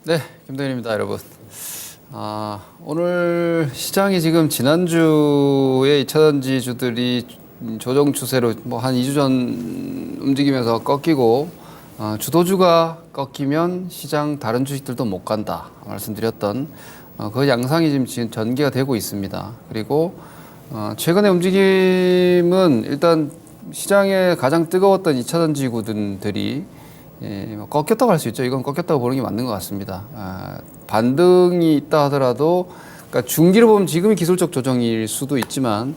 네, 김동현입니다, 여러분. 오늘 시장이 지금 지난주에 2차전지주들이 조정 추세로 뭐 한 2주 전 움직이면서 꺾이고, 주도주가 꺾이면 시장 다른 주식들도 못 간다 말씀드렸던 그 양상이 지금 전개가 되고 있습니다. 그리고 최근의 움직임은 일단 시장에 가장 뜨거웠던 2차전지구들이 뭐 꺾였다고 할 수 있죠. 이건 꺾였다고 보는 게 맞는 것 같습니다. 반등이 있다 하더라도, 그러니까 중기로 보면 지금이 기술적 조정일 수도 있지만,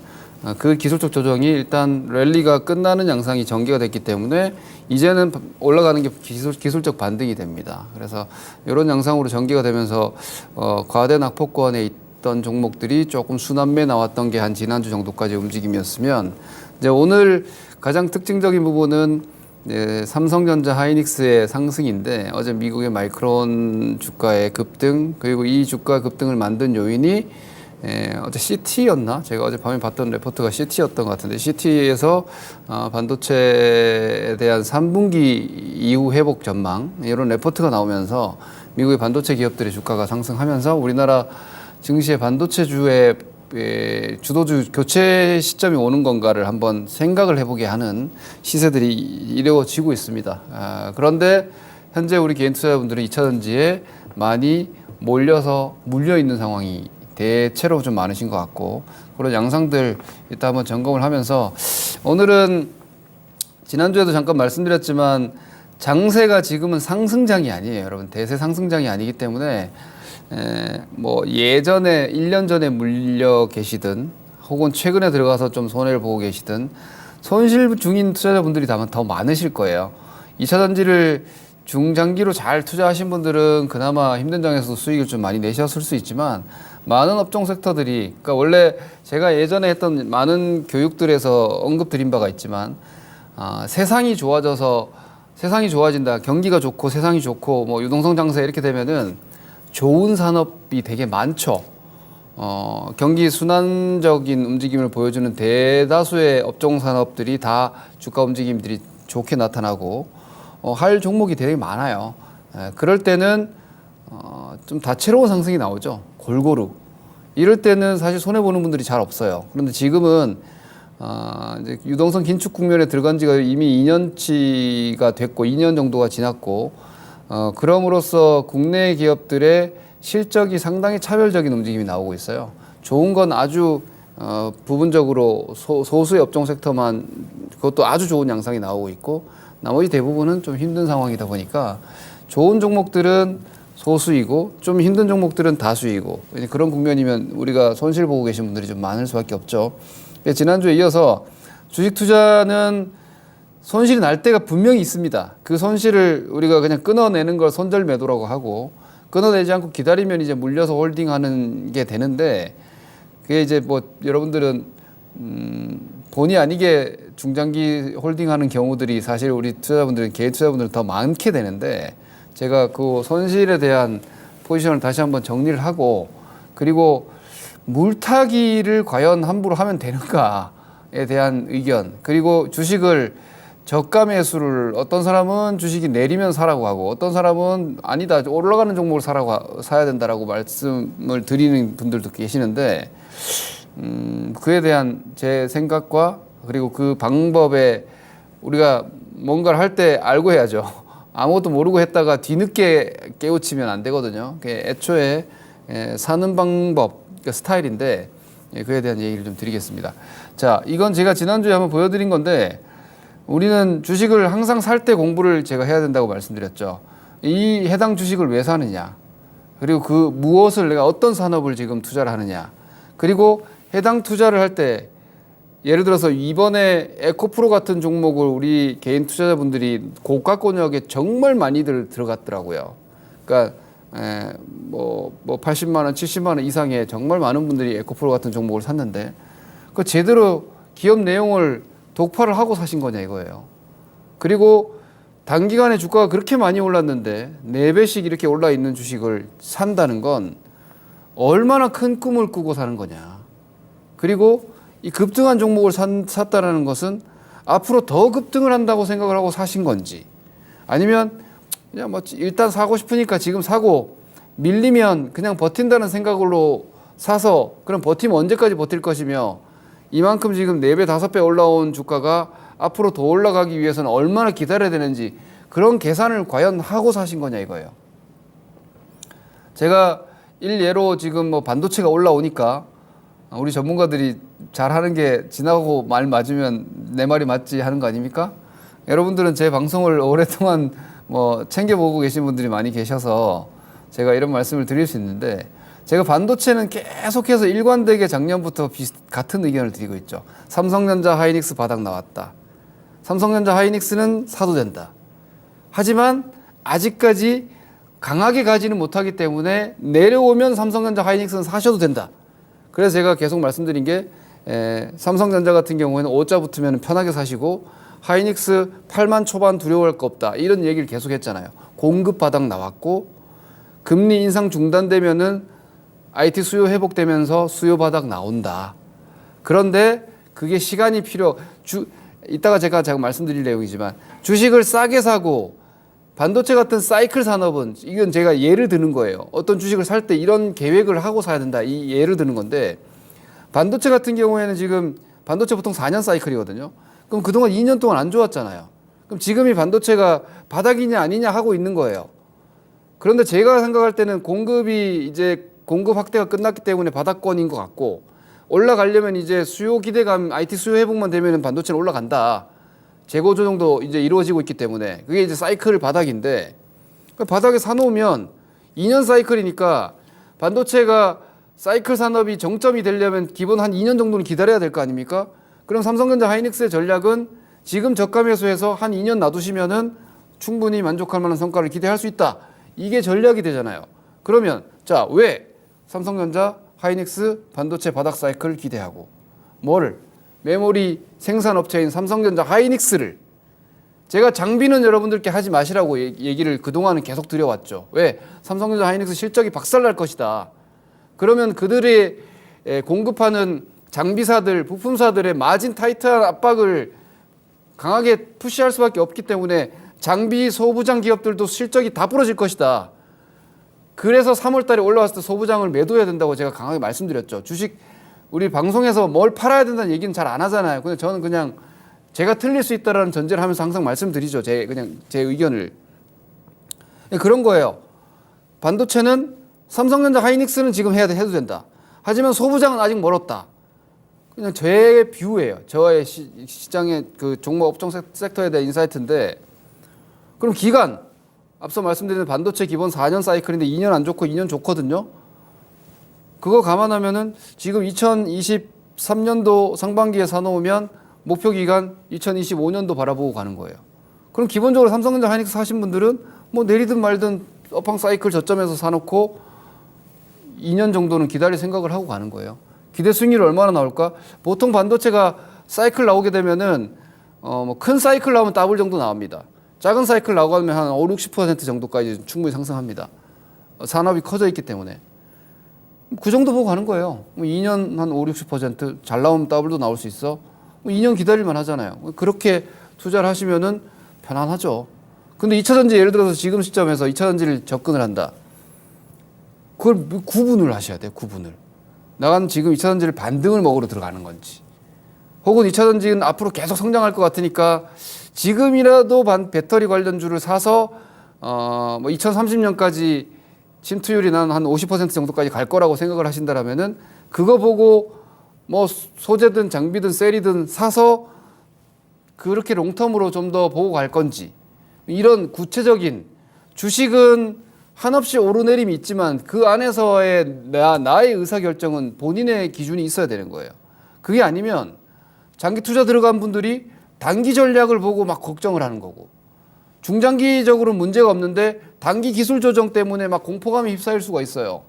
그 기술적 조정이 일단 랠리가 끝나는 양상이 전개가 됐기 때문에 이제는 올라가는 게 기술적 반등이 됩니다. 그래서 이런 양상으로 전개가 되면서 과대 낙폭권에 있던 종목들이 조금 순환매 나왔던 게 한 지난주 정도까지 움직임이었으면, 이제 오늘 가장 특징적인 부분은 삼성전자 하이닉스의 상승인데, 어제 미국의 마이크론 주가의 급등, 그리고 이 주가 급등을 만든 요인이 어제 CT였나? 제가 어제 밤에 봤던 레포트가 CT였던 것 같은데, CT에서 반도체에 대한 3분기 이후 회복 전망, 이런 레포트가 나오면서 미국의 반도체 기업들의 주가가 상승하면서 우리나라 증시의 반도체주의 주도주 교체 시점이 오는 건가를 한번 생각을 해보게 하는 시세들이 이루어지고 있습니다. 그런데 현재 우리 개인 투자자분들은 2차전지에 많이 물려 있는 상황이 대체로 좀 많으신 것 같고, 그런 양상들 이따 한번 점검을 하면서, 오늘은 지난주에도 잠깐 말씀드렸지만 장세가 지금은 상승장이 아니에요, 여러분. 대세 상승장이 아니기 때문에 뭐 예전에 1년 전에 물려 계시든 혹은 최근에 들어가서 좀 손해를 보고 계시든 손실 중인 투자자분들이 더 많으실 거예요. 2차전지를 중장기로 잘 투자하신 분들은 그나마 힘든 장에서도 수익을 좀 많이 내셨을 수 있지만, 많은 업종 섹터들이, 그러니까 원래 제가 예전에 했던 많은 교육들에서 언급드린 바가 있지만, 세상이 좋아진다, 경기가 좋고 세상이 좋고 뭐 유동성 장세 이렇게 되면은 좋은 산업이 되게 많죠. 경기 순환적인 움직임을 보여주는 대다수의 업종 산업들이 다 주가 움직임들이 좋게 나타나고 할 종목이 되게 많아요. 그럴 때는 좀 다채로운 상승이 나오죠. 골고루. 이럴 때는 사실 손해 보는 분들이 잘 없어요. 그런데 지금은 이제 유동성 긴축 국면에 들어간 지가 이미 2년치가 됐고 2년 정도가 지났고, 그럼으로써 국내 기업들의 실적이 상당히 차별적인 움직임이 나오고 있어요. 좋은 건 아주 부분적으로 소수의 업종 섹터만, 그것도 아주 좋은 양상이 나오고 있고, 나머지 대부분은 좀 힘든 상황이다 보니까 좋은 종목들은 소수이고 좀 힘든 종목들은 다수이고, 그런 국면이면 우리가 손실 보고 계신 분들이 좀 많을 수밖에 없죠. 지난주에 이어서 주식 투자는 손실이 날 때가 분명히 있습니다. 그 손실을 우리가 그냥 끊어내는 걸 손절 매도라고 하고, 끊어내지 않고 기다리면 이제 물려서 홀딩하는 게 되는데, 그게 이제 뭐 여러분들은 본의 아니게 중장기 홀딩하는 경우들이 사실 우리 투자자분들은, 개인 투자자분들은 더 많게 되는데, 제가 그 손실에 대한 포지션을 다시 한번 정리를 하고, 그리고 물타기를 과연 함부로 하면 되는가에 대한 의견, 그리고 주식을 저가 매수를, 어떤 사람은 주식이 내리면 사라고 하고 어떤 사람은 아니다, 올라가는 종목을 사야 된다라고 말씀을 드리는 분들도 계시는데, 그에 대한 제 생각과 그리고 그 방법에, 우리가 뭔가를 할 때 알고 해야죠. 아무것도 모르고 했다가 뒤늦게 깨우치면 안 되거든요. 애초에 사는 방법, 그러니까 스타일인데, 그에 대한 얘기를 좀 드리겠습니다. 자, 이건 제가 지난주에 한번 보여드린 건데, 우리는 주식을 항상 살 때 공부를 제가 해야 된다고 말씀드렸죠. 이 해당 주식을 왜 사느냐, 그리고 그 무엇을, 내가 어떤 산업을 지금 투자를 하느냐, 그리고 해당 투자를 할 때, 예를 들어서 이번에 에코프로 같은 종목을 우리 개인 투자자분들이 고가권역에 정말 많이들 들어갔더라고요. 그러니까 뭐 80만 원, 70만 원 이상의 정말 많은 분들이 에코프로 같은 종목을 샀는데, 그 제대로 기업 내용을 독파를 하고 사신 거냐 이거예요. 그리고 단기간에 주가가 그렇게 많이 올랐는데 4배씩 이렇게 올라 있는 주식을 산다는 건 얼마나 큰 꿈을 꾸고 사는 거냐. 그리고 이 급등한 종목을 샀다는 것은 앞으로 더 급등을 한다고 생각을 하고 사신 건지, 아니면 그냥 뭐 일단 사고 싶으니까 지금 사고 밀리면 그냥 버틴다는 생각으로 사서 그럼 버티면 언제까지 버틸 것이며 이만큼 지금 4배, 5배 올라온 주가가 앞으로 더 올라가기 위해서는 얼마나 기다려야 되는지 그런 계산을 과연 하고 사신 거냐 이거예요. 제가 일예로 지금 뭐 반도체가 올라오니까 우리 전문가들이 잘하는 게 지나고 말 맞으면 내 말이 맞지 하는 거 아닙니까? 여러분들은 제 방송을 오랫동안 뭐 챙겨보고 계신 분들이 많이 계셔서 제가 이런 말씀을 드릴 수 있는데 제가 반도체는 계속해서 일관되게 작년부터 같은 의견을 드리고 있죠. 삼성전자 하이닉스 바닥 나왔다. 삼성전자 하이닉스는 사도 된다. 하지만 아직까지 강하게 가지는 못하기 때문에 내려오면 삼성전자 하이닉스는 사셔도 된다. 그래서 제가 계속 말씀드린 게 삼성전자 같은 경우에는 5자 붙으면 편하게 사시고 하이닉스 8만 초반 두려워할 거 없다. 이런 얘기를 계속 했잖아요. 공급 바닥 나왔고 금리 인상 중단되면은 IT 수요 회복되면서 수요 바닥 나온다. 그런데 그게 시간이 이따가 제가 말씀드릴 내용이지만 주식을 싸게 사고 반도체 같은 사이클 산업은 이건 제가 예를 드는 거예요. 어떤 주식을 살 때 이런 계획을 하고 사야 된다. 이 예를 드는 건데 반도체 같은 경우에는 지금 반도체 보통 4년 사이클이거든요. 그럼 그동안 2년 동안 안 좋았잖아요. 그럼 지금이 반도체가 바닥이냐 아니냐 하고 있는 거예요. 그런데 제가 생각할 때는 공급 확대가 끝났기 때문에 바닥권인 것 같고 올라가려면 이제 수요 기대감, IT 수요 회복만 되면 반도체는 올라간다. 재고 조정도 이제 이루어지고 있기 때문에 그게 이제 사이클 바닥인데 바닥에 사놓으면 2년 사이클이니까 반도체가 사이클 산업이 정점이 되려면 기본 한 2년 정도는 기다려야 될 거 아닙니까? 그럼 삼성전자 하이닉스의 전략은 지금 저가 매수해서 한 2년 놔두시면은 충분히 만족할 만한 성과를 기대할 수 있다. 이게 전략이 되잖아요. 그러면 자, 왜 삼성전자 하이닉스 반도체 바닥 사이클을 기대하고 뭐를 메모리 생산업체인 삼성전자 하이닉스를 제가 장비는 여러분들께 하지 마시라고 얘기를 그동안은 계속 드려왔죠. 왜? 삼성전자 하이닉스 실적이 박살날 것이다. 그러면 그들의 공급하는 장비사들, 부품사들의 마진 타이트한 압박을 강하게 푸시할 수밖에 없기 때문에 장비 소부장 기업들도 실적이 다 부러질 것이다. 그래서 3월 달에 올라왔을 때 소부장을 매도해야 된다고 제가 강하게 말씀드렸죠. 주식 우리 방송에서 뭘 팔아야 된다는 얘기는 잘 안 하잖아요. 근데 저는 그냥 제가 틀릴 수 있다라는 전제를 하면서 항상 말씀드리죠. 제 의견을. 그런 거예요. 반도체는 삼성전자 하이닉스는 지금 해도 된다. 하지만 소부장은 아직 멀었다. 그냥 제 뷰예요. 저의 시장의 그 종목 업종 섹터에 대한 인사이트인데 그럼 기간 앞서 말씀드린 반도체 기본 4년 사이클인데 2년 안 좋고 2년 좋거든요. 그거 감안하면은 지금 2023년도 상반기에 사놓으면 목표 기간 2025년도 바라보고 가는 거예요. 그럼 기본적으로 삼성전자 하이닉스 사신 분들은 뭐 내리든 말든 업황 사이클 저점에서 사놓고 2년 정도는 기다릴 생각을 하고 가는 거예요. 기대 수익률이 얼마나 나올까? 보통 반도체가 사이클 나오게 되면은 뭐 큰 사이클 나오면 더블 정도 나옵니다. 작은 사이클 나오면 한 5, 60% 정도까지 충분히 상승합니다. 산업이 커져 있기 때문에. 그 정도 보고 가는 거예요. 2년 한 5, 60%잘 나오면 더블도 나올 수 있어. 2년 기다릴만 하잖아요. 그렇게 투자를 하시면은 편안하죠. 근데 2차전지 예를 들어서 지금 시점에서 2차전지를 접근을 한다. 그걸 구분을 하셔야 돼요. 구분을. 나는 지금 2차전지를 반등을 먹으러 들어가는 건지 혹은 2차전지는 앞으로 계속 성장할 것 같으니까 지금이라도 배터리 관련주를 사서 뭐 2030년까지 침투율이 난 한 50% 정도까지 갈 거라고 생각을 하신다라면은 그거 보고 뭐 소재든 장비든 셀이든 사서 그렇게 롱텀으로 좀 더 보고 갈 건지 이런 구체적인 주식은 한없이 오르내림이 있지만 그 안에서의 나의 의사결정은 본인의 기준이 있어야 되는 거예요. 그게 아니면 장기 투자 들어간 분들이 단기 전략을 보고 막 걱정을 하는 거고 중장기적으로 문제가 없는데 단기 기술 조정 때문에 막 공포감에 휩싸일 수가 있어요.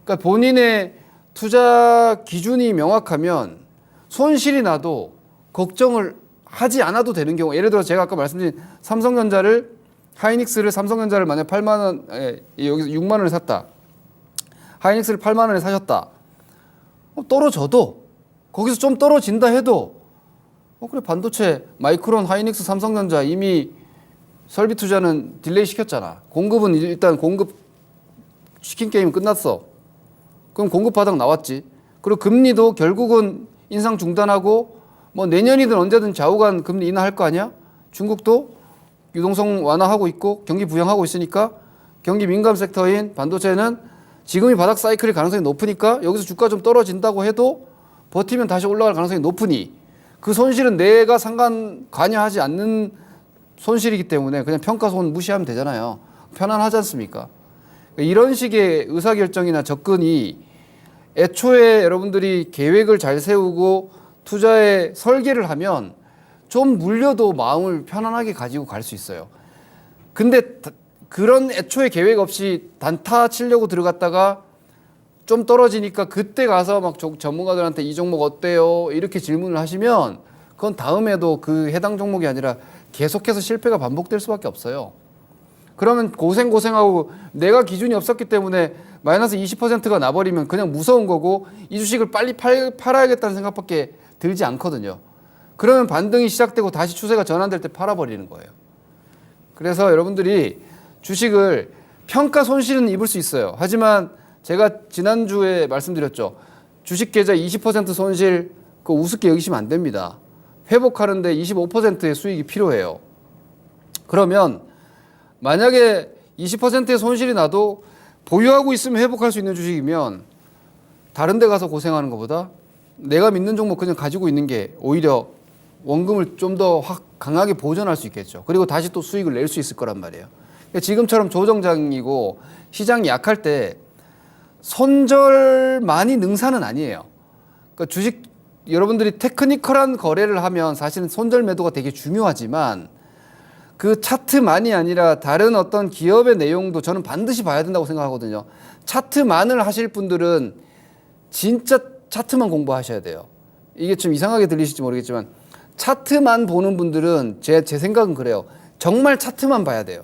그러니까 본인의 투자 기준이 명확하면 손실이 나도 걱정을 하지 않아도 되는 경우 예를 들어 제가 아까 말씀드린 삼성전자를 만약 8만 원에 여기서 6만 원에 샀다. 하이닉스를 8만 원에 사셨다. 떨어져도 거기서 좀 떨어진다 해도 그래 반도체 마이크론, 하이닉스, 삼성전자 이미 설비 투자는 딜레이 시켰잖아. 공급은 일단 공급 시킨 게임 끝났어. 그럼 공급 바닥 나왔지. 그리고 금리도 결국은 인상 중단하고 뭐 내년이든 언제든 좌우간 금리 인하할 거 아니야? 중국도 유동성 완화하고 있고 경기 부양하고 있으니까 경기 민감 섹터인 반도체는 지금이 바닥 사이클일 가능성이 높으니까 여기서 주가 좀 떨어진다고 해도 버티면 다시 올라갈 가능성이 높으니 그 손실은 내가 관여하지 않는 손실이기 때문에 그냥 평가손 무시하면 되잖아요. 편안하지 않습니까? 이런 식의 의사결정이나 접근이 애초에 여러분들이 계획을 잘 세우고 투자에 설계를 하면 좀 물려도 마음을 편안하게 가지고 갈 수 있어요. 근데 그런 애초에 계획 없이 단타 치려고 들어갔다가 좀 떨어지니까 그때 가서 막 전문가들한테 이 종목 어때요? 이렇게 질문을 하시면 그건 다음에도 그 해당 종목이 아니라 계속해서 실패가 반복될 수밖에 없어요. 그러면 고생하고 내가 기준이 없었기 때문에 마이너스 20%가 나버리면 그냥 무서운 거고 이 주식을 빨리 팔아야겠다는 생각밖에 들지 않거든요. 그러면 반등이 시작되고 다시 추세가 전환될 때 팔아버리는 거예요. 그래서 여러분들이 주식을 평가 손실은 입을 수 있어요. 하지만 제가 지난주에 말씀드렸죠. 주식 계좌 20% 손실 그거 우습게 여기시면 안 됩니다. 회복하는데 25%의 수익이 필요해요. 그러면 만약에 20%의 손실이 나도 보유하고 있으면 회복할 수 있는 주식이면 다른 데 가서 고생하는 것보다 내가 믿는 종목 그냥 가지고 있는 게 오히려 원금을 좀 더 확 강하게 보존할 수 있겠죠. 그리고 다시 또 수익을 낼 수 있을 거란 말이에요. 지금처럼 조정장이고 시장이 약할 때 손절만이 능사는 아니에요. 그러니까 주식 여러분들이 테크니컬한 거래를 하면 사실은 손절 매도가 되게 중요하지만 그 차트만이 아니라 다른 어떤 기업의 내용도 저는 반드시 봐야 된다고 생각하거든요. 차트만을 하실 분들은 진짜 차트만 공부하셔야 돼요. 이게 좀 이상하게 들리실지 모르겠지만 차트만 보는 분들은 제 생각은 그래요. 정말 차트만 봐야 돼요.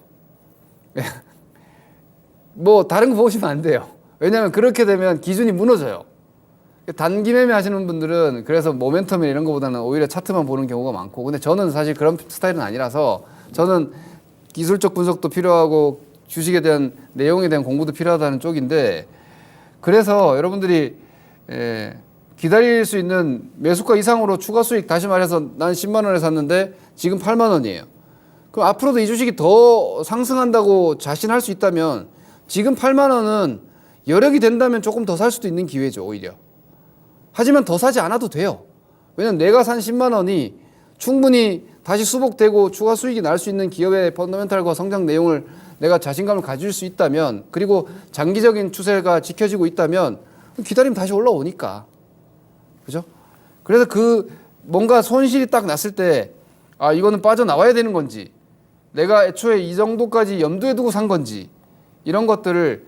뭐 다른 거 보시면 안 돼요. 왜냐하면 그렇게 되면 기준이 무너져요. 단기 매매 하시는 분들은 그래서 모멘텀이나 이런 거보다는 오히려 차트만 보는 경우가 많고, 근데 저는 사실 그런 스타일은 아니라서 저는 기술적 분석도 필요하고 주식에 대한 내용에 대한 공부도 필요하다는 쪽인데, 그래서 여러분들이 기다릴 수 있는 매수가 이상으로 추가 수익, 다시 말해서 난 10만 원에 샀는데 지금 8만 원이에요. 그럼 앞으로도 이 주식이 더 상승한다고 자신할 수 있다면 지금 8만 원은 여력이 된다면 조금 더 살 수도 있는 기회죠, 오히려. 하지만 더 사지 않아도 돼요. 왜냐면 내가 산 10만 원이 충분히 다시 수복되고 추가 수익이 날 수 있는 기업의 펀더멘탈과 성장 내용을 내가 자신감을 가질 수 있다면, 그리고 장기적인 추세가 지켜지고 있다면 기다리면 다시 올라오니까. 그죠? 그래서 그 뭔가 손실이 딱 났을 때 아, 이거는 빠져나와야 되는 건지, 내가 애초에 이 정도까지 염두에 두고 산 건지, 이런 것들을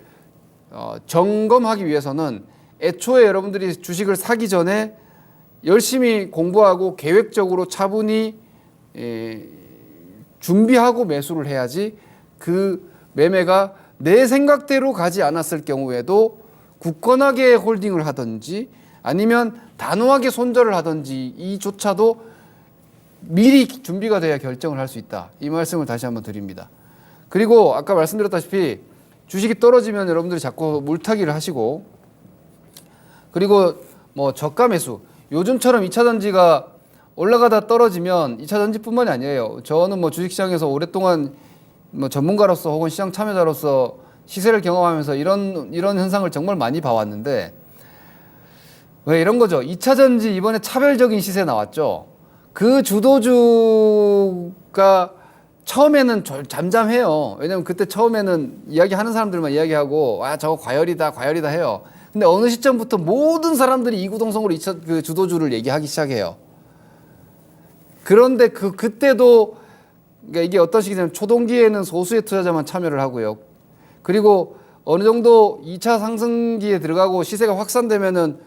점검하기 위해서는 애초에 여러분들이 주식을 사기 전에 열심히 공부하고 계획적으로 차분히 준비하고 매수를 해야지 그 매매가 내 생각대로 가지 않았을 경우에도 굳건하게 홀딩을 하든지 아니면 단호하게 손절을 하든지 이조차도 미리 준비가 돼야 결정을 할 수 있다. 이 말씀을 다시 한번 드립니다. 그리고 아까 말씀드렸다시피 주식이 떨어지면 여러분들이 자꾸 물타기를 하시고, 그리고 뭐 저가 매수, 요즘처럼 2차 전지가 올라가다 떨어지면 2차 전지뿐만이 아니에요. 저는 뭐 주식시장에서 오랫동안 뭐 전문가로서 혹은 시장 참여자로서 시세를 경험하면서 이런 현상을 정말 많이 봐왔는데, 왜 이런 거죠? 2차 전지 이번에 차별적인 시세 나왔죠. 그 주도주가 처음에는 잠잠해요. 왜냐면 그때 처음에는 이야기하는 사람들만 이야기하고 아, 저거 과열이다 해요. 근데 어느 시점부터 모든 사람들이 이구동성으로 그 주도주를 얘기하기 시작해요. 그런데 그때도, 그러니까 이게 어떤 식이냐면 초동기에는 소수의 투자자만 참여를 하고요. 그리고 어느 정도 2차 상승기에 들어가고 시세가 확산되면은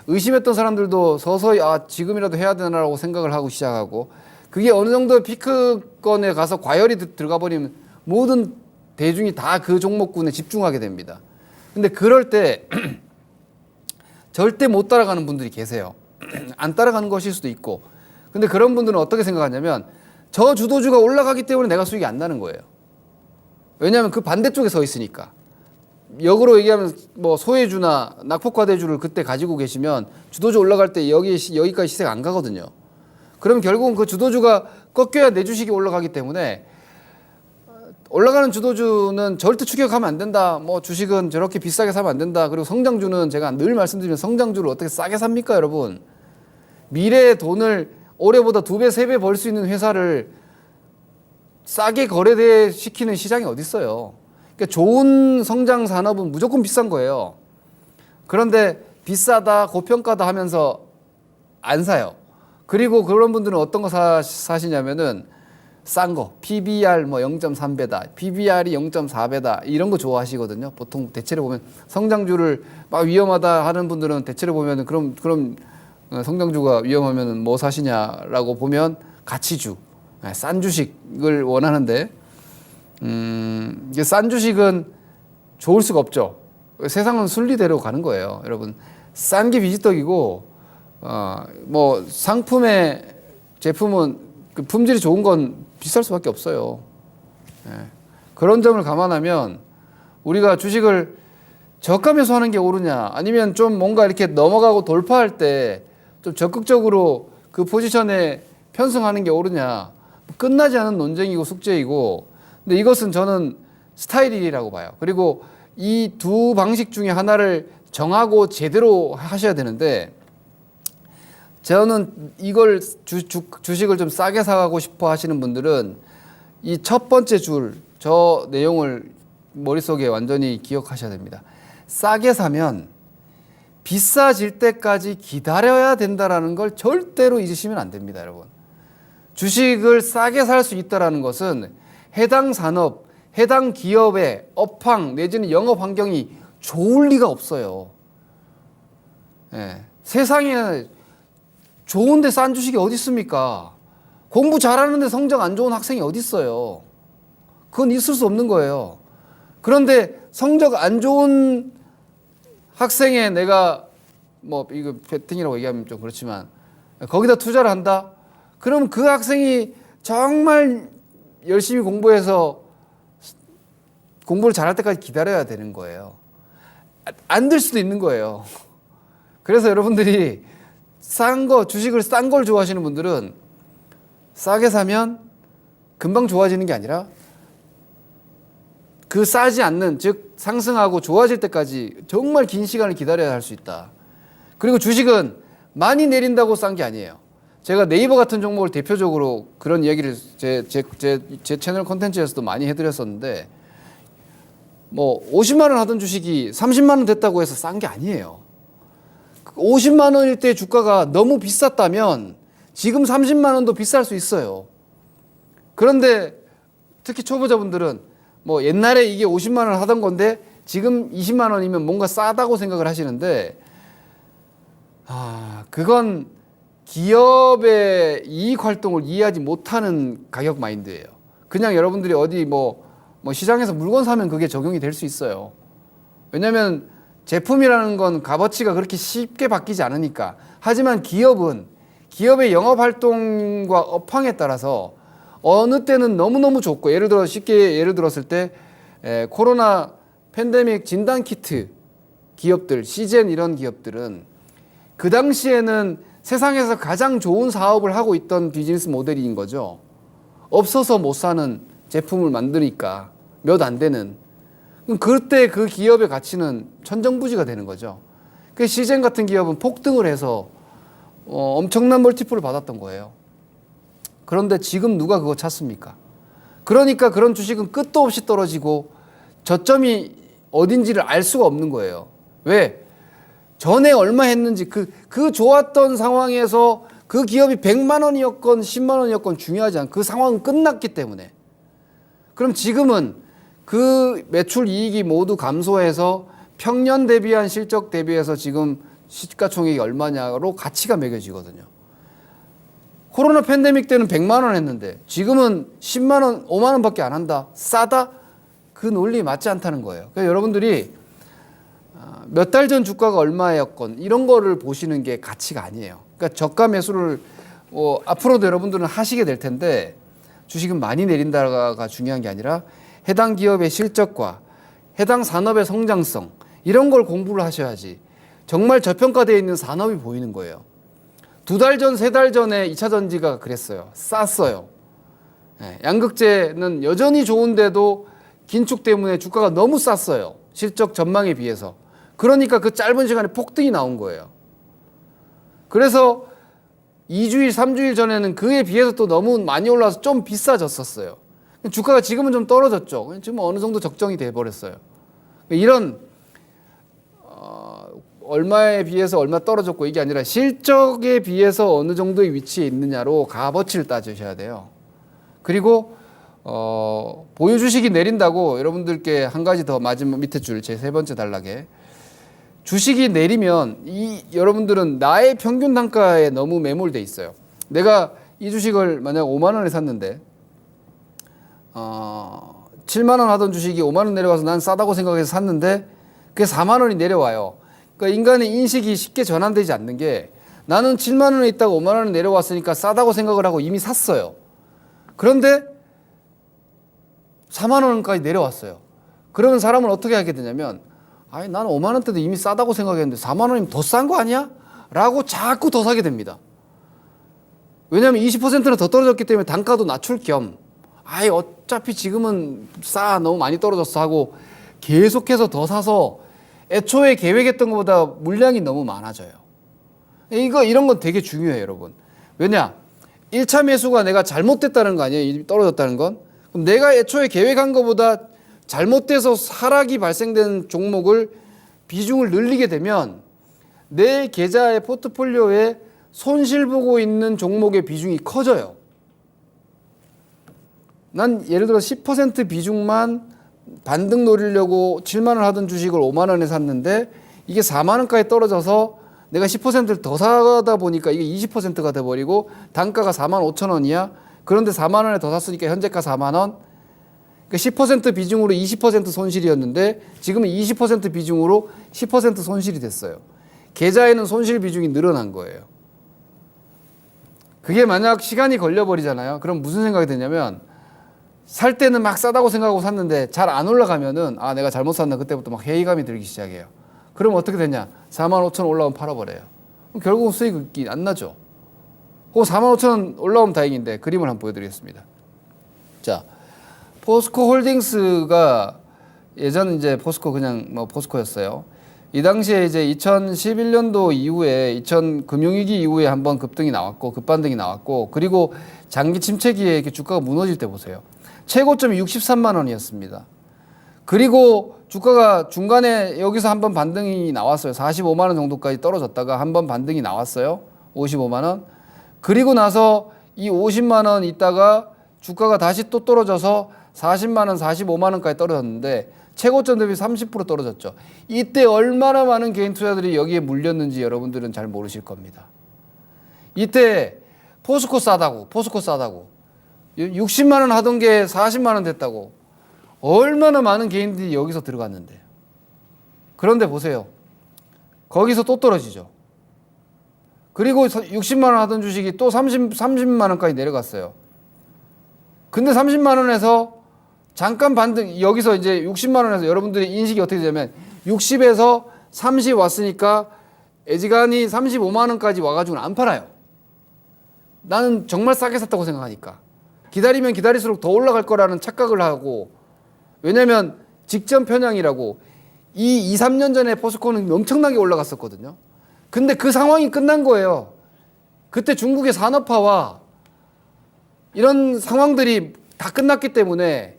의심했던 사람들도 서서히 아, 지금이라도 해야 되나라고 생각을 하고 시작하고, 그게 어느 정도 피크권에 가서 과열이 들어가 버리면 모든 대중이 다 그 종목군에 집중하게 됩니다. 근데 그럴 때 절대 못 따라가는 분들이 계세요. 안 따라가는 것일 수도 있고. 근데 그런 분들은 어떻게 생각하냐면 저 주도주가 올라가기 때문에 내가 수익이 안 나는 거예요. 왜냐하면 그 반대쪽에 서 있으니까. 역으로 얘기하면 뭐 소외주나 낙폭과대주를 그때 가지고 계시면 주도주 올라갈 때 여기까지 시세가 안 가거든요. 그러면 결국은 그 주도주가 꺾여야 내 주식이 올라가기 때문에 올라가는 주도주는 절대 추격하면 안 된다. 뭐 주식은 저렇게 비싸게 사면 안 된다. 그리고 성장주는 제가 늘 말씀드리면 성장주를 어떻게 싸게 삽니까, 여러분? 미래의 돈을 올해보다 2배, 3배 벌 수 있는 회사를 싸게 거래대 시키는 시장이 어디 있어요? 그러니까 좋은 성장 산업은 무조건 비싼 거예요. 그런데 비싸다, 고평가다 하면서 안 사요. 그리고 그런 분들은 어떤 거 사시냐면은 싼 거, PBR 뭐 0.3배다, PBR이 0.4배다 이런 거 좋아하시거든요. 보통 대체로 보면 성장주를 막 위험하다 하는 분들은 대체로 보면은 그럼 성장주가 위험하면은 뭐 사시냐라고 보면 가치주, 싼 주식을 원하는데 이게 싼 주식은 좋을 수가 없죠. 세상은 순리대로 가는 거예요, 여러분. 싼 게 비지떡이고 뭐 상품의 제품은 그 품질이 좋은 건 비쌀 수밖에 없어요. 그런 점을 감안하면 우리가 주식을 저가 매수하는 게 옳으냐, 아니면 좀 뭔가 이렇게 넘어가고 돌파할 때 좀 적극적으로 그 포지션에 편승하는 게 옳으냐, 끝나지 않은 논쟁이고 숙제이고, 근데 이것은 저는 스타일이라고 봐요. 그리고 이 두 방식 중에 하나를 정하고 제대로 하셔야 되는데, 저는 이걸 주식을 좀 싸게 사가고 싶어 하시는 분들은 이 첫 번째 저 내용을 머릿속에 완전히 기억하셔야 됩니다. 싸게 사면 비싸질 때까지 기다려야 된다는 걸 절대로 잊으시면 안 됩니다, 여러분. 주식을 싸게 살 수 있다는 것은 해당 산업, 해당 기업의 업황 내지는 영업 환경이 좋을 리가 없어요. 세상에 좋은데 싼 주식이 어디 있습니까? 공부 잘하는데 성적 안 좋은 학생이 어디 있어요? 그건 있을 수 없는 거예요. 그런데 성적 안 좋은 학생에 내가 뭐 이거 베팅이라고 얘기하면 좀 그렇지만 거기다 투자를 한다? 그럼 그 학생이 정말 열심히 공부해서 공부를 잘할 때까지 기다려야 되는 거예요. 안 될 수도 있는 거예요. 그래서 여러분들이 주식을 싼 걸 좋아하시는 분들은 싸게 사면 금방 좋아지는 게 아니라 그 싸지 않는, 즉 상승하고 좋아질 때까지 정말 긴 시간을 기다려야 할 수 있다. 그리고 주식은 많이 내린다고 싼 게 아니에요. 제가 네이버 같은 종목을 대표적으로 그런 이야기를 제 채널 콘텐츠에서도 많이 해드렸었는데, 뭐 50만 원 하던 주식이 30만 원 됐다고 해서 싼 게 아니에요. 50만 원일 때 주가가 너무 비쌌다면 지금 30만 원도 비쌀 수 있어요. 그런데 특히 초보자분들은 뭐 옛날에 이게 50만 원 하던 건데 지금 20만 원이면 뭔가 싸다고 생각을 하시는데, 그건 기업의 이익 활동을 이해하지 못하는 가격 마인드예요. 그냥 여러분들이 어디 뭐 시장에서 물건 사면 그게 적용이 될 수 있어요. 왜냐하면 제품이라는 건 값어치가 그렇게 쉽게 바뀌지 않으니까. 하지만 기업의 영업 활동과 업황에 따라서 어느 때는 너무너무 좋고, 쉽게 예를 들었을 때 코로나 팬데믹 진단 키트 기업들, 시젠 이런 기업들은 그 당시에는 세상에서 가장 좋은 사업을 하고 있던 비즈니스 모델인 거죠. 없어서 못 사는 제품을 만드니까 몇 안 되는. 그럼 그때 그 기업의 가치는 천정부지가 되는 거죠. 그 시젠 같은 기업은 폭등을 해서 엄청난 멀티플을 받았던 거예요. 그런데 지금 누가 그거 찾습니까? 그러니까 그런 주식은 끝도 없이 떨어지고 저점이 어딘지를 알 수가 없는 거예요. 왜? 전에 얼마 했는지 그 좋았던 상황에서 그 기업이 100만 원이었건 10만 원이었건 중요하지 않고 그 상황은 끝났기 때문에. 그럼 지금은 그 매출 이익이 모두 감소해서 평년 대비한 실적 대비해서 지금 시가총액이 얼마냐로 가치가 매겨지거든요. 코로나 팬데믹 때는 100만 원 했는데 지금은 10만 원, 5만 원밖에 안 한다. 싸다? 그 논리 맞지 않다는 거예요. 그러니까 여러분들이 몇 달 전 주가가 얼마였건 이런 거를 보시는 게 가치가 아니에요. 그러니까 저가 매수를 앞으로도 여러분들은 하시게 될 텐데, 주식은 많이 내린다가 중요한 게 아니라 해당 기업의 실적과 해당 산업의 성장성 이런 걸 공부를 하셔야지 정말 저평가되어 있는 산업이 보이는 거예요. 2달 전, 3달 전에 2차 전지가 그랬어요. 쌌어요. 양극재는 여전히 좋은데도 긴축 때문에 주가가 너무 쌌어요. 실적 전망에 비해서. 그러니까 그 짧은 시간에 폭등이 나온 거예요. 그래서 2주일, 3주일 전에는 그에 비해서 또 너무 많이 올라와서 좀 비싸졌었어요. 주가가 지금은 좀 떨어졌죠. 지금 어느 정도 적정이 돼버렸어요. 이런 얼마에 비해서 얼마 떨어졌고 이게 아니라 실적에 비해서 어느 정도의 위치에 있느냐로 값어치를 따지셔야 돼요. 그리고 보유 주식이 내린다고 여러분들께 한 가지 더 마지막 밑에 줄 제 3번째 단락에 주식이 내리면 여러분들은 나의 평균 단가에 너무 매몰돼 있어요. 내가 이 주식을 만약 5만 원에 샀는데 7만 원 하던 주식이 5만 원 내려가서 난 싸다고 생각해서 샀는데 그게 4만 원이 내려와요. 그러니까 인간의 인식이 쉽게 전환되지 않는 게 나는 7만 원에 있다가 5만 원에 내려왔으니까 싸다고 생각을 하고 이미 샀어요. 그런데 4만 원까지 내려왔어요. 그러면 사람은 어떻게 하게 되냐면 아니 나는 5만 원대도 이미 싸다고 생각했는데 4만 원이면 더 싼 거 아니야? 라고 자꾸 더 사게 됩니다. 왜냐하면 20%는 더 떨어졌기 때문에 단가도 낮출 겸 아이 어차피 지금은 너무 많이 떨어졌어 하고 계속해서 더 사서 애초에 계획했던 것보다 물량이 너무 많아져요. 이런 건 되게 중요해요, 여러분. 왜냐? 1차 매수가 내가 잘못됐다는 거 아니에요? 떨어졌다는 건? 그럼 내가 애초에 계획한 것보다 잘못돼서 하락이 발생된 종목을 비중을 늘리게 되면 내 계좌의 포트폴리오에 손실 보고 있는 종목의 비중이 커져요. 난 예를 들어 10% 비중만 반등 노리려고 7만 원 하던 주식을 5만 원에 샀는데 이게 4만 원까지 떨어져서 내가 10%를 더 사다 보니까 이게 20%가 돼버리고 단가가 4만 5천 원이야. 그런데 4만 원에 더 샀으니까 현재가 4만 원. 그러니까 10% 비중으로 20% 손실이었는데 지금은 20% 비중으로 10% 손실이 됐어요. 계좌에는 손실 비중이 늘어난 거예요. 그게 만약 시간이 걸려버리잖아요. 그럼 무슨 생각이 드냐면 살 때는 막 싸다고 생각하고 샀는데 잘 안 올라가면은 내가 잘못 샀나 그때부터 막 회의감이 들기 시작해요. 그럼 어떻게 되냐? 4만 5천 원 올라오면 팔아버려요. 그럼 결국은 수익이 안 나죠. 그 4만 5천 원 올라오면 다행인데 그림을 한번 보여드리겠습니다. 자, 포스코 홀딩스가 예전 이제 포스코 그냥 포스코였어요. 이 당시에 이제 2011년도 이후에 2000 금융위기 이후에 한번 급등이 나왔고 급반등이 나왔고 그리고 장기 침체기에 이렇게 주가가 무너질 때 보세요. 최고점이 63만 원이었습니다. 그리고 주가가 중간에 여기서 한번 반등이 나왔어요. 45만 원 정도까지 떨어졌다가 한번 반등이 나왔어요. 55만 원. 그리고 나서 이 50만 원 있다가 주가가 다시 또 떨어져서 40만 원, 45만 원까지 떨어졌는데 최고점 대비 30% 떨어졌죠. 이때 얼마나 많은 개인 투자들이 여기에 물렸는지 여러분들은 잘 모르실 겁니다. 이때 포스코 싸다고 60만 원 하던 게 40만 원 됐다고 얼마나 많은 개인들이 여기서 들어갔는데. 그런데 보세요. 거기서 또 떨어지죠. 그리고 60만 원 하던 주식이 또 30만 원까지 내려갔어요. 근데 30만 원에서 잠깐 반등, 여기서 이제 60만 원에서 여러분들의 인식이 어떻게 되냐면 60에서 30 왔으니까 애지간히 35만 원까지 와가지고는 안 팔아요. 나는 정말 싸게 샀다고 생각하니까. 기다리면 기다릴수록 더 올라갈 거라는 착각을 하고, 왜냐면 직전 편향이라고 2, 3년 전에 포스코는 엄청나게 올라갔었거든요. 근데 그 상황이 끝난 거예요. 그때 중국의 산업화와 이런 상황들이 다 끝났기 때문에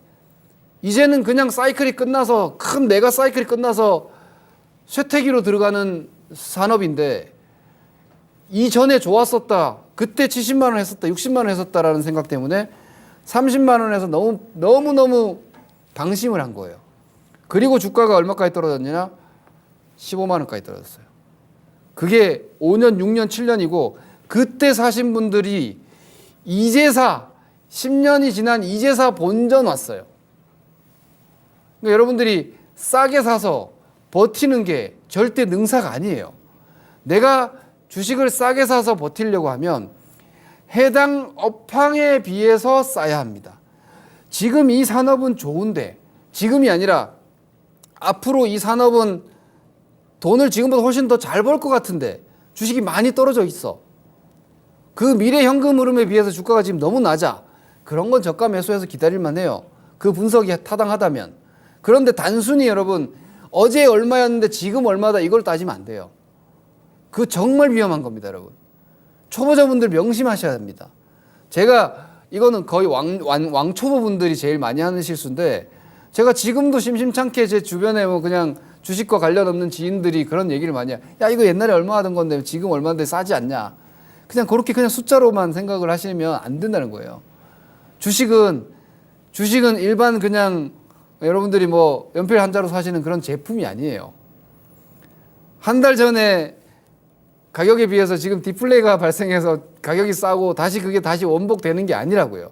이제는 그냥 사이클이 끝나서 큰 메가 사이클이 끝나서 쇠퇴기로 들어가는 산업인데 이전에 좋았었다. 그때 70만 원 했었다. 60만 원 했었다라는 생각 때문에 30만 원에서 너무 방심을 한 거예요. 그리고 주가가 얼마까지 떨어졌느냐? 15만 원까지 떨어졌어요. 그게 5년, 6년, 7년이고 그때 사신 분들이 이제사 10년이 지난 이제사 본전 왔어요. 그러니까 여러분들이 싸게 사서 버티는 게 절대 능사가 아니에요. 내가 주식을 싸게 사서 버티려고 하면 해당 업황에 비해서 싸야 합니다. 지금 이 산업은 좋은데 지금이 아니라 앞으로 이 산업은 돈을 지금보다 훨씬 더 잘 벌 것 같은데 주식이 많이 떨어져 있어. 그 미래 현금 흐름에 비해서 주가가 지금 너무 낮아. 그런 건 저가 매수해서 기다릴만 해요. 그 분석이 타당하다면. 그런데 단순히 여러분 어제 얼마였는데 지금 얼마다 이걸 따지면 안 돼요. 그 정말 위험한 겁니다, 여러분. 초보자분들 명심하셔야 됩니다. 제가 이거는 거의 왕초보분들이 제일 많이 하는 실수인데 제가 지금도 심심찮게 제 주변에 뭐 그냥 주식과 관련 없는 지인들이 그런 얘기를 많이 해요. 야, 이거 옛날에 얼마 하던 건데 지금 얼마인데 싸지 않냐. 그냥 그렇게 그냥 숫자로만 생각을 하시면 안 된다는 거예요. 주식은 일반 그냥 여러분들이 뭐 연필 한자로 사시는 그런 제품이 아니에요. 한 달 전에 가격에 비해서 지금 디플레이가 발생해서 가격이 싸고 그게 다시 원복되는 게 아니라고요.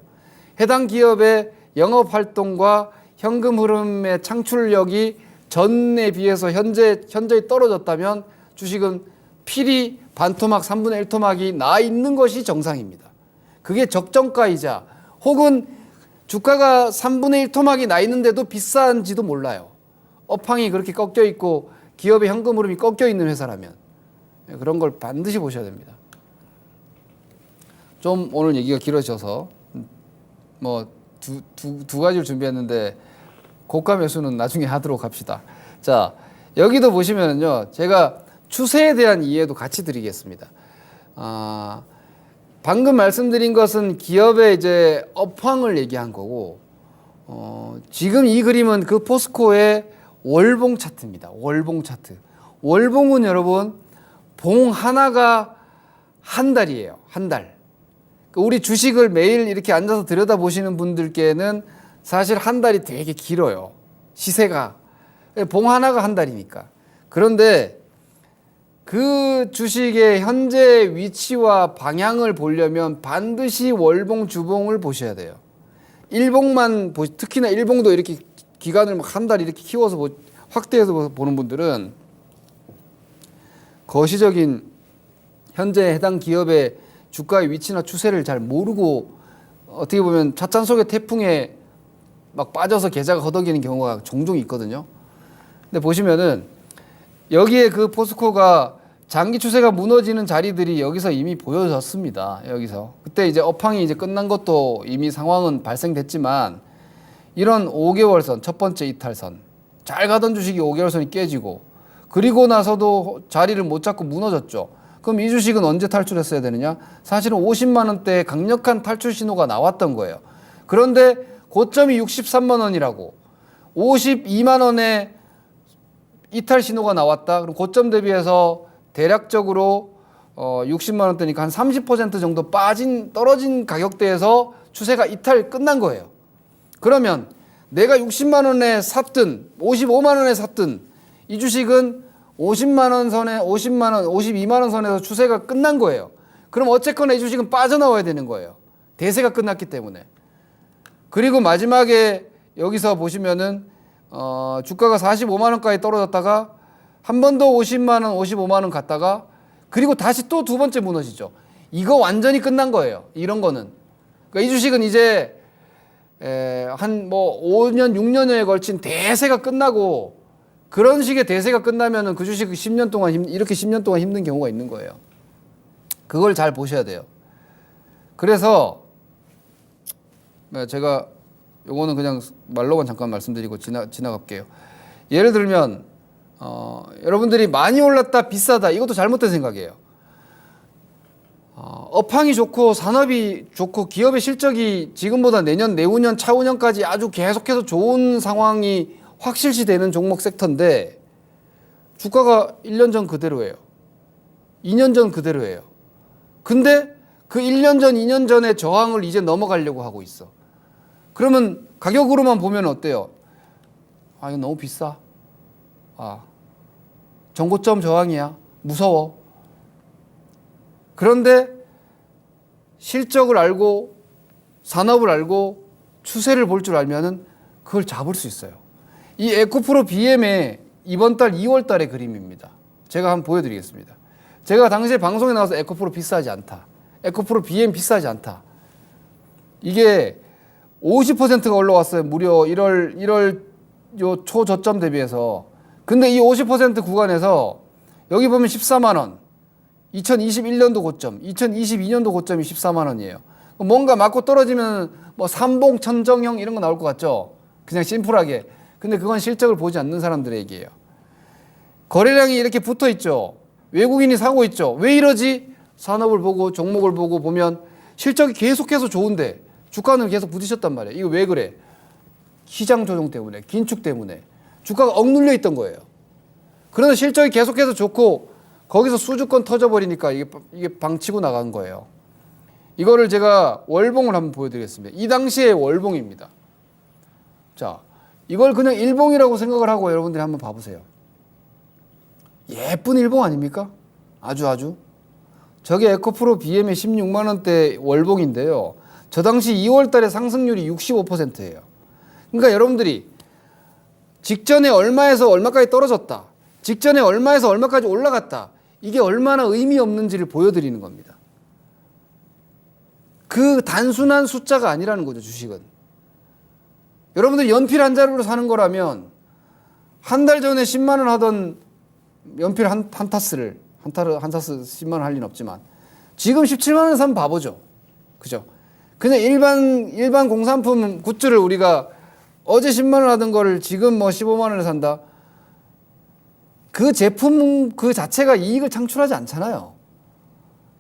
해당 기업의 영업활동과 현금 흐름의 창출력이 전에 비해서 현저히 떨어졌다면 주식은 필히 반토막 3분의 1토막이 나 있는 것이 정상입니다. 그게 적정가이자 혹은 주가가 3분의 1토막이 나 있는데도 비싼지도 몰라요. 업황이 그렇게 꺾여 있고 기업의 현금 흐름이 꺾여 있는 회사라면 그런 걸 반드시 보셔야 됩니다. 좀 오늘 얘기가 길어져서 뭐 두 가지를 준비했는데 고가 매수는 나중에 하도록 합시다. 자, 여기도 보시면요, 제가 추세에 대한 이해도 같이 드리겠습니다. 방금 말씀드린 것은 기업의 이제 업황을 얘기한 거고, 지금 이 그림은 그 포스코의 월봉 차트입니다. 월봉 차트. 월봉은 여러분, 봉 하나가 한 달이에요. 한 달. 우리 주식을 매일 이렇게 앉아서 들여다보시는 분들께는 사실 한 달이 되게 길어요. 시세가. 봉 하나가 한 달이니까. 그런데 그 주식의 현재 위치와 방향을 보려면 반드시 월봉, 주봉을 보셔야 돼요. 일봉만 특히나 일봉도 이렇게 기간을 막 한 달 이렇게 키워서 확대해서 보는 분들은 거시적인 현재 해당 기업의 주가의 위치나 추세를 잘 모르고 어떻게 보면 찻잔 속의 태풍에 막 빠져서 계좌가 허덕이는 경우가 종종 있거든요. 근데 보시면은 여기에 그 포스코가 장기 추세가 무너지는 자리들이 여기서 이미 보여졌습니다. 여기서. 그때 이제 업황이 이제 끝난 것도 이미 상황은 발생됐지만 이런 5개월선, 첫 번째 이탈선. 잘 가던 주식이 5개월선이 깨지고 그리고 나서도 자리를 못 잡고 무너졌죠. 그럼 이 주식은 언제 탈출했어야 되느냐? 사실은 50만 원대의 강력한 탈출 신호가 나왔던 거예요. 그런데 고점이 63만 원이라고 52만 원에 이탈 신호가 나왔다. 그럼 고점 대비해서 대략적으로 60만 원대니까 한 30% 정도 떨어진 가격대에서 추세가 이탈 끝난 거예요. 그러면 내가 60만 원에 샀든 55만 원에 샀든 이 주식은 50만 원 선에 50만 원, 52만 원 선에서 추세가 끝난 거예요. 그럼 어쨌거나 이 주식은 빠져나와야 되는 거예요. 대세가 끝났기 때문에. 그리고 마지막에 여기서 보시면은 주가가 45만 원까지 떨어졌다가 한 번 더 50만 원, 55만 원 갔다가 그리고 다시 또 두 번째 무너지죠. 이거 완전히 끝난 거예요. 이런 거는. 그러니까 이 주식은 이제 한 뭐 5년, 6년여에 걸친 대세가 끝나고 그런 식의 대세가 끝나면은 그 주식 10년 동안 이렇게 10년 동안 힘든 경우가 있는 거예요. 그걸 잘 보셔야 돼요. 그래서 제가 요거는 그냥 말로만 잠깐 말씀드리고 지나갈게요. 예를 들면 여러분들이 많이 올랐다 비싸다 이것도 잘못된 생각이에요. 업황이 좋고 산업이 좋고 기업의 실적이 지금보다 내년, 내후년, 차후년까지 아주 계속해서 좋은 상황이 확실시되는 종목 섹터인데 주가가 1년 전 그대로예요. 2년 전 그대로예요. 근데 그 1년 전, 2년 전의 저항을 이제 넘어가려고 하고 있어. 그러면 가격으로만 보면 어때요? 이거 너무 비싸. 정고점 저항이야. 무서워. 그런데 실적을 알고 산업을 알고 추세를 볼 줄 알면은 그걸 잡을 수 있어요. 이 에코프로 BM의 이번 달 2월 달의 그림입니다. 제가 한번 보여드리겠습니다. 제가 당시에 방송에 나와서 에코프로 비싸지 않다. 에코프로 BM 비싸지 않다. 이게 50%가 올라왔어요. 무려 1월 요 초저점 대비해서. 근데 이 50% 구간에서 여기 보면 14만 원. 2021년도 고점, 2022년도 고점이 14만 원이에요. 뭔가 맞고 떨어지면 뭐 삼봉 천정형 이런 거 나올 것 같죠? 그냥 심플하게. 근데 그건 실적을 보지 않는 사람들의 얘기예요. 거래량이 이렇게 붙어 있죠. 외국인이 사고 있죠. 왜 이러지? 산업을 보고 종목을 보고 보면 실적이 계속해서 좋은데 주가는 계속 부딪혔단 말이에요. 이거 왜 그래? 시장 조정 때문에, 긴축 때문에 주가가 억눌려 있던 거예요. 그런데 실적이 계속해서 좋고 거기서 수주권 터져버리니까 이게 방치고 나간 거예요. 이거를 제가 월봉을 한번 보여드리겠습니다. 이 당시의 월봉입니다. 자, 이걸 그냥 일봉이라고 생각을 하고 여러분들이 한번 봐보세요. 예쁜 일봉 아닙니까? 아주. 저게 에코프로 BM의 16만 원대 월봉인데요. 저 당시 2월 달에 상승률이 65%예요. 그러니까 여러분들이 직전에 얼마에서 얼마까지 떨어졌다. 직전에 얼마에서 얼마까지 올라갔다. 이게 얼마나 의미 없는지를 보여드리는 겁니다. 그 단순한 숫자가 아니라는 거죠, 주식은. 여러분들 연필 한 자루로 사는 거라면 한 달 전에 10만 원 하던 연필 한 타스 10만 원 할 리는 없지만 지금 17만 원에 사면 바보죠. 그죠? 그냥 일반 공산품 굿즈를 우리가 어제 10만 원 하던 거를 지금 뭐 15만 원에 산다. 그 제품 그 자체가 이익을 창출하지 않잖아요.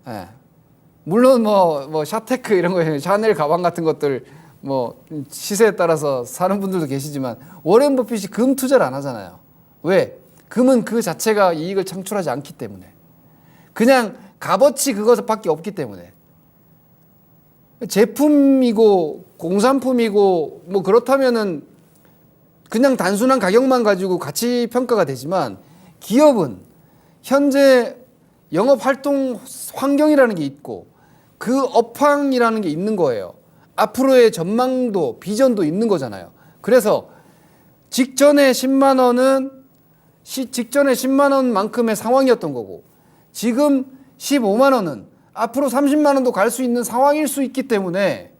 예. 물론 뭐 샤테크 이런 거, 샤넬 가방 같은 것들 뭐 시세에 따라서 사는 분들도 계시지만 워렌 버핏이 금 투자를 안 하잖아요. 왜? 금은 그 자체가 이익을 창출하지 않기 때문에. 그냥 값어치 그것밖에 없기 때문에. 제품이고 공산품이고 뭐 그렇다면은 그냥 단순한 가격만 가지고 가치 평가가 되지만 기업은 현재 영업 활동 환경이라는 게 있고 그 업황이라는 게 있는 거예요. 앞으로의 전망도 비전도 있는 거잖아요. 그래서 직전에 10만 원만큼의 상황이었던 거고 지금 15만 원은 앞으로 30만 원도 갈 수 있는 상황일 수 있기 때문에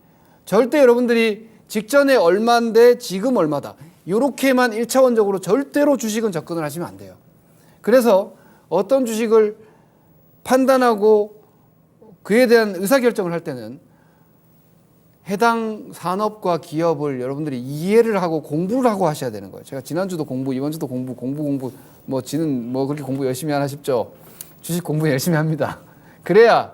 절대 여러분들이 직전에 얼마인데 지금 얼마다 이렇게만 1차원적으로 절대로 주식은 접근을 하시면 안 돼요. 그래서 어떤 주식을 판단하고 그에 대한 의사결정을 할 때는 해당 산업과 기업을 여러분들이 이해를 하고 공부를 하고 하셔야 되는 거예요. 제가 지난주도 공부, 이번주도 공부, 뭐 지는 뭐 그렇게 공부 열심히 하나 싶죠. 주식 공부 열심히 합니다. 그래야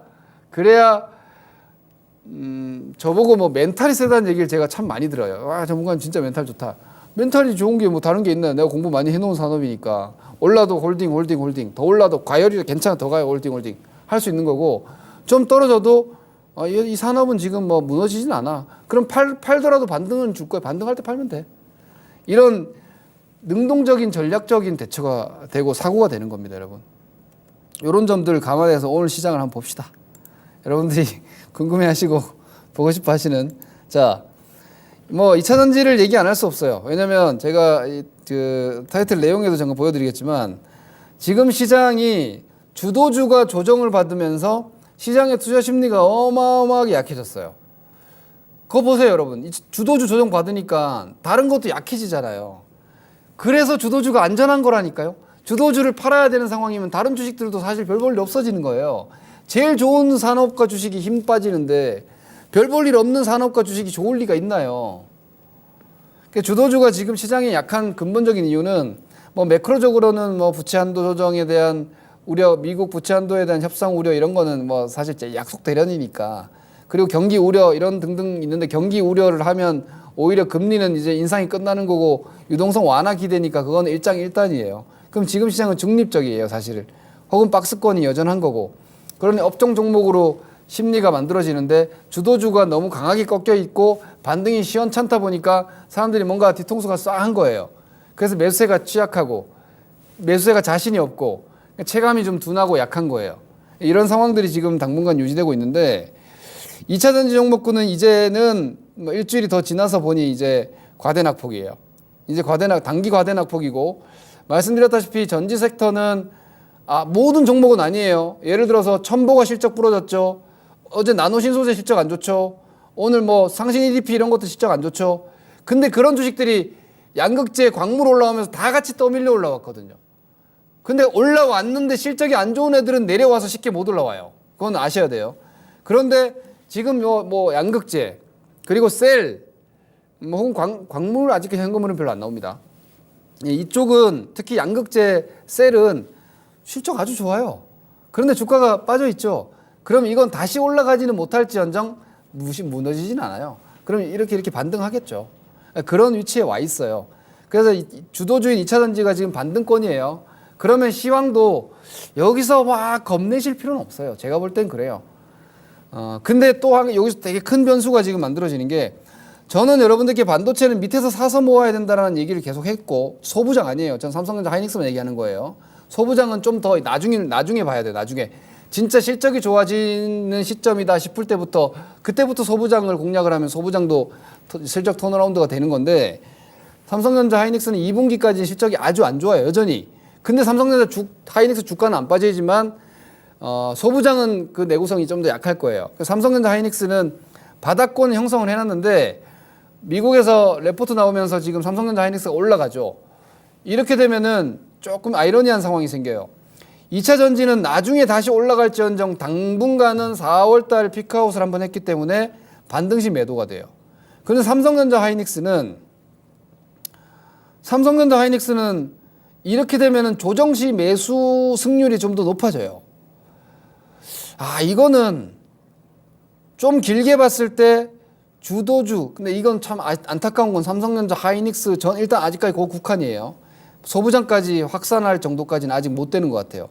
저보고 뭐 멘탈이 세다는 얘기를 제가 참 많이 들어요. 와, 전문가는 진짜 멘탈 좋다. 멘탈이 좋은 게 뭐 다른 게 있나? 내가 공부 많이 해놓은 산업이니까 올라도 홀딩 더 올라도 과열이 괜찮아 더 가요 홀딩 할 수 있는 거고 좀 떨어져도 이 산업은 지금 뭐 무너지진 않아. 그럼 팔더라도 반등은 줄 거야. 반등할 때 팔면 돼. 이런 능동적인 전략적인 대처가 되고 사고가 되는 겁니다, 여러분. 이런 점들을 감안해서 오늘 시장을 한번 봅시다. 여러분들이 궁금해하시고 보고 싶어 하시는 뭐 2차 전지를 얘기 안 할 수 없어요. 왜냐면 제가 그 타이틀 내용에도 잠깐 보여드리겠지만 지금 시장이 주도주가 조정을 받으면서 시장의 투자 심리가 어마어마하게 약해졌어요. 그거 보세요, 여러분. 주도주 조정 받으니까 다른 것도 약해지잖아요. 그래서 주도주가 안전한 거라니까요. 주도주를 팔아야 되는 상황이면 다른 주식들도 사실 별 볼 일 없어지는 거예요. 제일 좋은 산업과 주식이 힘 빠지는데 별 볼 일 없는 산업과 주식이 좋을 리가 있나요? 그러니까 주도주가 지금 시장에 약한 근본적인 이유는 뭐 매크로적으로는 뭐 부채 한도 조정에 대한 우려, 미국 부채 한도에 대한 협상 우려 이런 거는 뭐 사실 약속 대련이니까 그리고 경기 우려 이런 등등 있는데 경기 우려를 하면 오히려 금리는 이제 인상이 끝나는 거고 유동성 완화 기대니까 그건 일장일단이에요. 그럼 지금 시장은 중립적이에요, 사실은. 혹은 박스권이 여전한 거고. 그러니 업종 종목으로 심리가 만들어지는데 주도주가 너무 강하게 꺾여 있고 반등이 시원찮다 보니까 사람들이 뭔가 뒤통수가 싸한 거예요. 그래서 매수세가 취약하고 매수세가 자신이 없고 체감이 좀 둔하고 약한 거예요. 이런 상황들이 지금 당분간 유지되고 있는데 2차 전지 종목군은 이제는 뭐 일주일이 더 지나서 보니 이제 과대낙폭이에요. 이제 단기 과대낙폭이고 말씀드렸다시피 전지 섹터는 모든 종목은 아니에요. 예를 들어서 첨보가 실적 부러졌죠. 어제 나노신소재 실적 안 좋죠. 오늘 뭐 상신 EDP 이런 것도 실적 안 좋죠. 근데 그런 주식들이 양극재 광물 올라오면서 다 같이 떠밀려 올라왔거든요. 근데 올라왔는데 실적이 안 좋은 애들은 내려와서 쉽게 못 올라와요. 그건 아셔야 돼요. 그런데 지금 뭐 양극재 그리고 셀 뭐 혹은 광물 아직 현금으로는 별로 안 나옵니다. 이쪽은 특히 양극재 셀은 실적 아주 좋아요. 그런데 주가가 빠져 있죠. 그럼 이건 다시 올라가지는 못할지언정 무너지진 않아요. 그럼 이렇게 반등하겠죠. 그런 위치에 와 있어요. 그래서 주도주인 2차전지가 지금 반등권이에요. 그러면 시황도 여기서 막 겁내실 필요는 없어요. 제가 볼 땐 그래요. 근데 또 여기서 되게 큰 변수가 지금 만들어지는 게 저는 여러분들께 반도체는 밑에서 사서 모아야 된다는 얘기를 계속 했고 소부장 아니에요. 전 삼성전자 하이닉스만 얘기하는 거예요. 소부장은 좀 더 나중에 봐야 돼요. 나중에 진짜 실적이 좋아지는 시점이다 싶을 때부터 그때부터 소부장을 공략을 하면 소부장도 실적 턴어라운드가 되는 건데 삼성전자 하이닉스는 2분기까지 실적이 아주 안 좋아요. 여전히. 근데 삼성전자 하이닉스 주가는 안 빠지지만 소부장은 그 내구성이 좀 더 약할 거예요. 삼성전자 하이닉스는 바닥권 형성을 해놨는데 미국에서 레포트 나오면서 지금 삼성전자 하이닉스가 올라가죠. 이렇게 되면은 조금 아이러니한 상황이 생겨요. 2차 전지는 나중에 다시 올라갈지언정 당분간은 4월달 피크아웃을 한번 했기 때문에 반등시 매도가 돼요. 그런데 삼성전자 하이닉스는 이렇게 되면은 조정시 매수 승률이 좀 더 높아져요. 이거는 좀 길게 봤을 때 주도주, 근데 이건 참 안타까운 건 삼성전자 하이닉스 전 일단 아직까지 그 국한이에요. 소부장까지 확산할 정도까지는 아직 못 되는 것 같아요.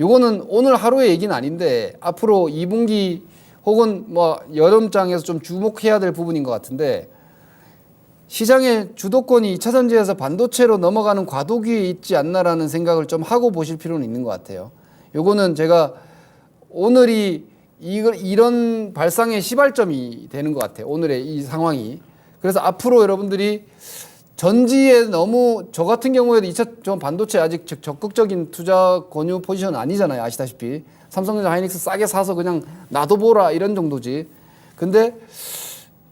요거는 오늘 하루의 얘기는 아닌데 앞으로 2분기 혹은 뭐 여름장에서 좀 주목해야 될 부분인 것 같은데 시장의 주도권이 2차 전지에서 반도체로 넘어가는 과도기에 있지 않나라는 생각을 좀 하고 보실 필요는 있는 것 같아요. 요거는 제가 오늘이 이런 발상의 시발점이 되는 것 같아요. 오늘의 이 상황이. 그래서 앞으로 여러분들이 전지에 너무 저 같은 경우에도 2차 반도체 아직 적극적인 투자 권유 포지션 아니잖아요. 아시다시피. 삼성전자 하이닉스 싸게 사서 그냥 놔둬보라 이런 정도지. 근데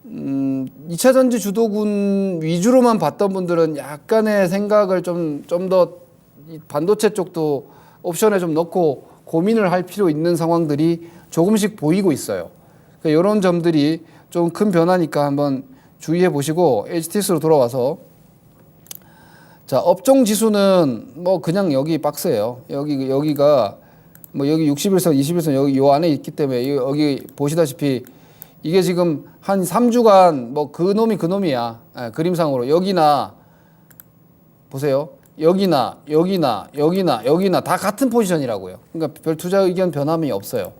2차 전지 주도군 위주로만 봤던 분들은 약간의 생각을 좀 더 반도체 쪽도 옵션에 좀 넣고 고민을 할 필요 있는 상황들이 조금씩 보이고 있어요. 그러니까 이런 점들이 좀 큰 변화니까 한번 주의해 보시고 HTS로 돌아와서 자 업종 지수는 뭐 그냥 여기 박스예요. 여기가 뭐 여기 60일선, 20일선 여기 요 안에 있기 때문에 여기 보시다시피 이게 지금 한 3주간 뭐 그놈이야. 그림상으로 여기나 보세요. 여기나 다 같은 포지션이라고요. 그러니까 별 투자 의견 변함이 없어요.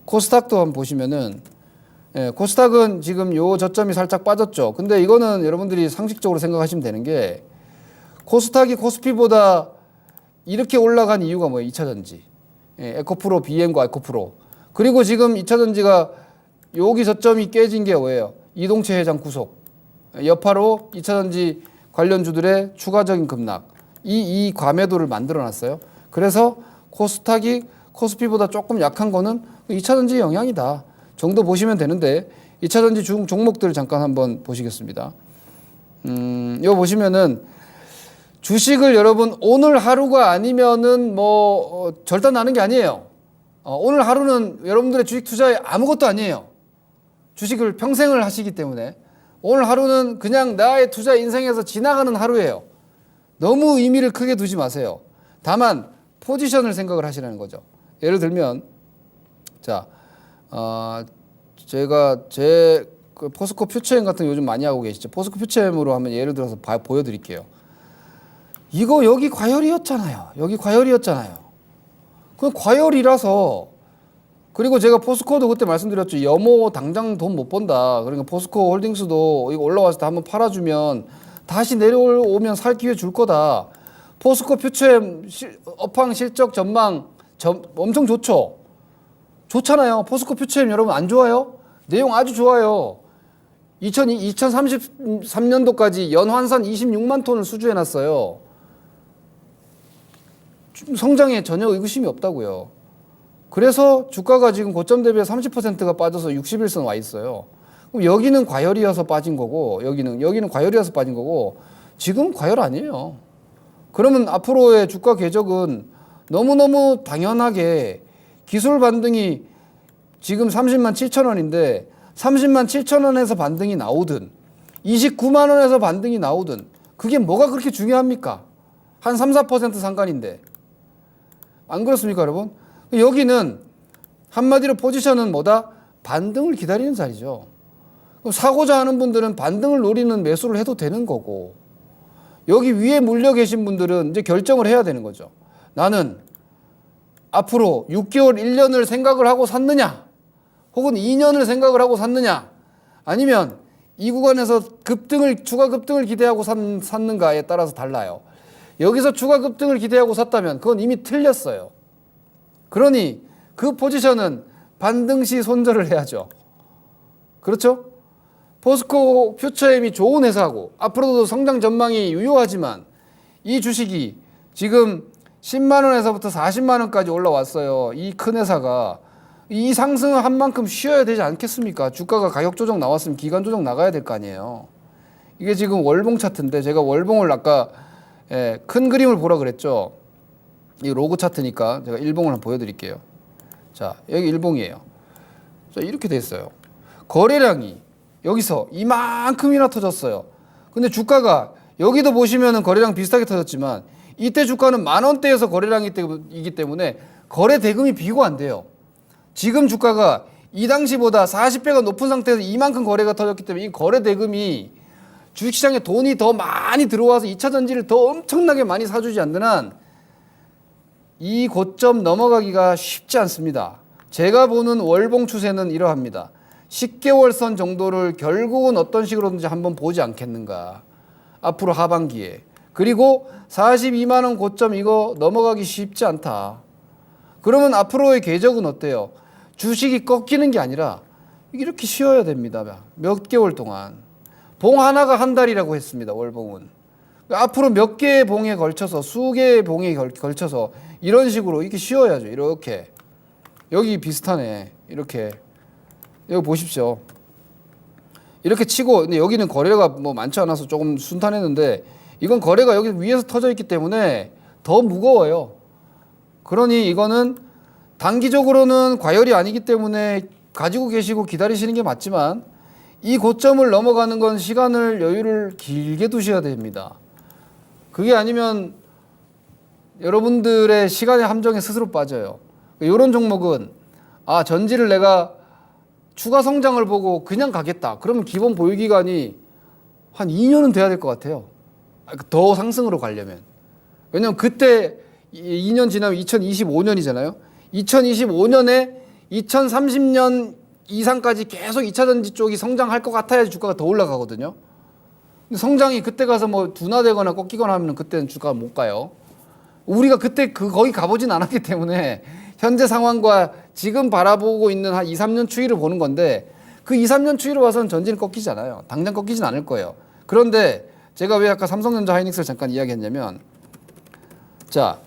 코스닥도 한번 보시면은 코스닥은 지금 요 저점이 살짝 빠졌죠. 근데 이거는 여러분들이 상식적으로 생각하시면 되는 게 코스닥이 코스피보다 이렇게 올라간 이유가 뭐예요? 2차 전지. 에코프로 BM과 에코프로. 그리고 지금 2차 전지가 여기 저점이 깨진 게 뭐예요? 이동채 회장 구속. 여파로 2차 전지 관련주들의 추가적인 급락. 이 과매도를 만들어 놨어요. 그래서 코스닥이 코스피보다 조금 약한 거는 2차 전지 영향이다 정도 보시면 되는데 2차 전지 종목들을 잠깐 한번 보시겠습니다. 이거 보시면은 주식을 여러분 오늘 하루가 아니면은 뭐 절단 나는 게 아니에요. 오늘 하루는 여러분들의 주식 투자에 아무것도 아니에요. 주식을 평생을 하시기 때문에 오늘 하루는 그냥 나의 투자 인생에서 지나가는 하루예요. 너무 의미를 크게 두지 마세요. 다만 포지션을 생각을 하시라는 거죠. 예를 들면 자, 제가 그 포스코 퓨처엠 같은 거 요즘 많이 하고 계시죠. 포스코 퓨처엠으로 한번 예를 들어서 보여드릴게요. 이거 여기 과열이었잖아요. 그 과열이라서 그리고 제가 포스코도 그때 말씀드렸죠. 여모 당장 돈 못 번다. 그러니까 포스코 홀딩스도 이거 올라왔을 때 한번 팔아주면 다시 내려오면 살 기회 줄 거다. 포스코 퓨처엠 업황 실적 전망 엄청 좋죠. 좋잖아요. 포스코 퓨처엠 여러분 안 좋아요? 내용 아주 좋아요. 2033년도까지 연환산 26만 톤을 수주해 놨어요. 성장에 전혀 의구심이 없다고요. 그래서 주가가 지금 고점 대비 30%가 빠져서 61선 와 있어요. 그럼 여기는 과열이어서 빠진 거고 여기는 과열이어서 빠진 거고 지금 과열 아니에요. 그러면 앞으로의 주가 궤적은 너무너무 당연하게 기술 반등이 지금 30만 7천 원인데 30만 7천 원에서 반등이 나오든 29만 원에서 반등이 나오든 그게 뭐가 그렇게 중요합니까? 한 3, 4% 상관인데. 안 그렇습니까, 여러분? 여기는 한마디로 포지션은 뭐다? 반등을 기다리는 자리죠. 사고자 하는 분들은 반등을 노리는 매수를 해도 되는 거고, 여기 위에 물려 계신 분들은 이제 결정을 해야 되는 거죠. 나는 앞으로 6개월, 1년을 생각을 하고 샀느냐, 혹은 2년을 생각을 하고 샀느냐, 아니면 이 구간에서 추가 급등을 기대하고 샀는가에 따라서 달라요. 여기서 추가 급등을 기대하고 샀다면 그건 이미 틀렸어요. 그러니 그 포지션은 반등 시 손절을 해야죠. 그렇죠? 포스코 퓨처엠이 좋은 회사고 앞으로도 성장 전망이 유효하지만 이 주식이 지금 10만 원에서부터 40만 원까지 올라왔어요. 이 큰 회사가 이 상승을 한 만큼 쉬어야 되지 않겠습니까? 주가가 가격 조정 나왔으면 기간 조정 나가야 될 거 아니에요. 이게 지금 월봉 차트인데 제가 월봉을 아까 큰 그림을 보라 그랬죠. 이 로그 차트니까 제가 일봉을 한번 보여드릴게요. 자, 여기 일봉이에요. 자, 이렇게 돼 있어요. 거래량이 여기서 이만큼이나 터졌어요. 근데 주가가 여기도 보시면은 거래량 비슷하게 터졌지만 이때 주가는 만 원대에서 거래량이기 때문에 거래 대금이 비교가 안 돼요. 지금 주가가 이 당시보다 40배가 높은 상태에서 이만큼 거래가 터졌기 때문에 이 거래 대금이 주식시장에 돈이 더 많이 들어와서 2차 전지를 더 엄청나게 많이 사주지 않는 한 이 고점 넘어가기가 쉽지 않습니다. 제가 보는 월봉 추세는 이러합니다. 10개월 선 정도를 결국은 어떤 식으로든지 한번 보지 않겠는가. 앞으로 하반기에. 그리고 42만 원 고점 이거 넘어가기 쉽지 않다. 그러면 앞으로의 궤적은 어때요? 주식이 꺾이는 게 아니라 이렇게 쉬어야 됩니다. 몇 개월 동안. 봉 하나가 한 달이라고 했습니다. 월봉은. 앞으로 몇 개의 봉에 걸쳐서 수개의 봉에 걸쳐서 이런 식으로 이렇게 쉬어야죠. 이렇게. 여기 비슷하네. 이렇게. 여기 보십시오. 이렇게 치고 근데 여기는 거래가 뭐 많지 않아서 조금 순탄했는데 이건 거래가 여기 위에서 터져 있기 때문에 더 무거워요. 그러니 이거는 단기적으로는 과열이 아니기 때문에 가지고 계시고 기다리시는 게 맞지만 이 고점을 넘어가는 건 시간을 여유를 길게 두셔야 됩니다. 그게 아니면 여러분들의 시간의 함정에 스스로 빠져요. 이런 종목은 전지를 내가 추가 성장을 보고 그냥 가겠다. 그러면 기본 보유 기간이 한 2년은 돼야 될 것 같아요. 더 상승으로 가려면. 왜냐면 그때 2년 지나면 2025년이잖아요. 2025년에 2030년 이상까지 계속 2차 전지 쪽이 성장할 것 같아야 주가가 더 올라가거든요. 근데 성장이 그때 가서 뭐 둔화되거나 꺾이거나 하면 그때는 주가가 못 가요. 우리가 그때 거기 가보진 않았기 때문에 현재 상황과 지금 바라보고 있는 한 2, 3년 추이를 보는 건데 그 2, 3년 추이로 봐서는 전지는 꺾이지 않아요. 당장 꺾이진 않을 거예요. 그런데 제가 왜 아까 삼성전자 하이닉스를 잠깐 이야기했냐면 자,